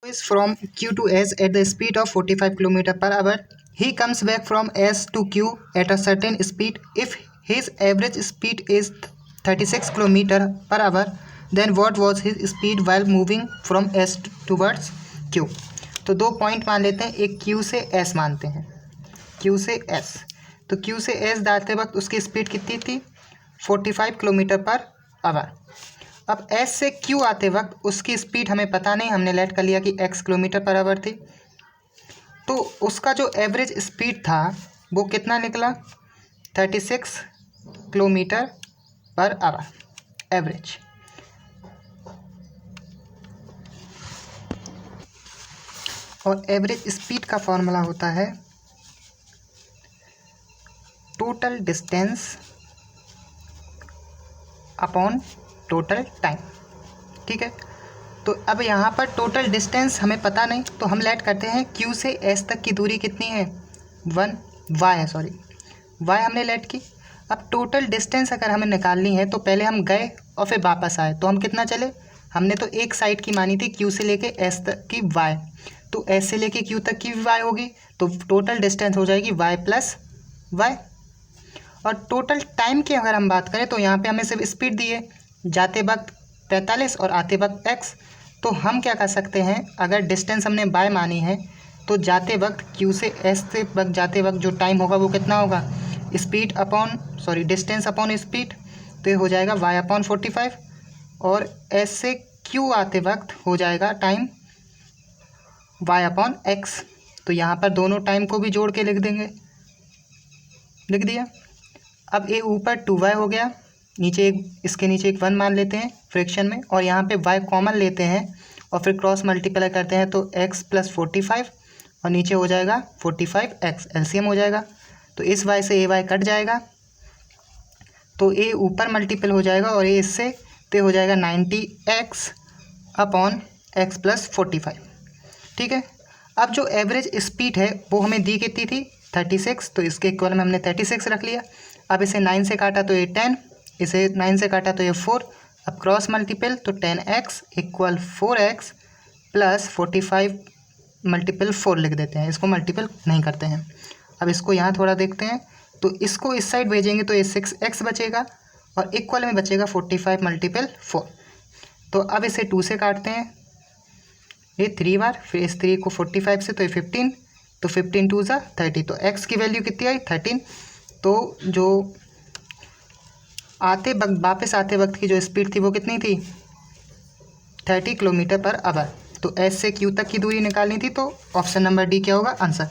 is from Q to S at the speed of 45 km per hour. He comes back from S to Q at a certain speed. If his average speed is 36 km per hour, then what was his speed while moving from S towards Q? तो दो point मान लेते हैं, एक Q से S मानते हैं, Q से S। तो Q से S डालते वक्त उसकी स्पीड कितनी थी? 45 किलोमीटर पर आवर। अब S से Q आते वक्त उसकी स्पीड हमें पता नहीं, हमने लेट कर लिया कि x किलोमीटर पर आवर थी। तो उसका जो एवरेज स्पीड था वो कितना निकला? 36 किलोमीटर पर आवर एवरेज। और एवरेज स्पीड का फॉर्मूला होता है total distance upon total time. ठीक है, तो अब यहाँ पर टोटल डिस्टेंस हमें पता नहीं, तो हम लेट करते हैं Q से S तक की दूरी कितनी है? 1 y हमने लेट की। अब टोटल डिस्टेंस अगर हमें निकालनी है तो पहले हम गए और फिर वापस आए, तो हम कितना चले? हमने तो एक साइड की मानी थी Q से लेके S तक की y, तो S से लेके Q तक की y होगी, तो टोटल डिस्टेंस हो जाएगी y प्लस y। और टोटल टाइम की अगर हम बात करें तो यहाँ पे हमें सिर्फ स्पीड दी है, जाते वक्त 45 और आते वक्त x। तो हम क्या कर सकते हैं, अगर डिस्टेंस हमने बाय मानी है तो जाते वक्त Q से S से वक्त जाते वक्त जो टाइम होगा वो कितना होगा? डिस्टेंस अपॉन स्पीड, तो ये हो जाएगा y अपॉन 45। और S से Q आते वक्त हो जाएगा टाइम y अपॉन x। तो यहाँ पर दोनों टाइम को भी जोड़ के लिख देंगे, लिख दिया। अब ये ऊपर 2y हो गया, नीचे इसके नीचे एक 1 मान लेते हैं फ्रैक्शन में, और यहाँ पे y कॉमन लेते हैं और फिर क्रॉस मल्टीप्लाई करते हैं, तो x प्लस 45 और नीचे हो जाएगा 45x, एलसीएम हो जाएगा। तो इस y से ये y कट जाएगा, तो ये ऊपर मल्टीपल हो जाएगा और ये इससे, तो हो जाएगा 90x अपॉन x प्लस 45। ठीक है, अब जो एवरेज स्पीड है वो हमें दी कितनी थी? 36, तो इसके इक्वल में हमने 36 रख लिया। अब इसे 9 से काटा तो ये 10, इसे 9 से काटा तो ये 4। अब क्रॉस मल्टीपल, तो 10x equal 4x plus 45 multiple 4 लिख देते हैं, इसको मल्टीपल नहीं करते हैं। अब इसको यहाँ थोड़ा देखते हैं, तो इसको इस साइड भेजेंगे तो ये 6x बचेगा और इक्वल में बचेगा 45 मल्टीपल 4। तो अब इसे 2 से काटते हैं, ये 3 बार, फिर इस 3 को 45 से, तो ये 15, तो 15 2 ज़ा 30, तो x की वैल्यू कितनी आई? 13। तो जो आते वक्त वापस आते वक्त की जो स्पीड थी वो कितनी थी? 30 किलोमीटर पर आवर। तो S से Q तक की दूरी निकालनी थी, तो ऑप्शन नंबर डी क्या होगा आंसर।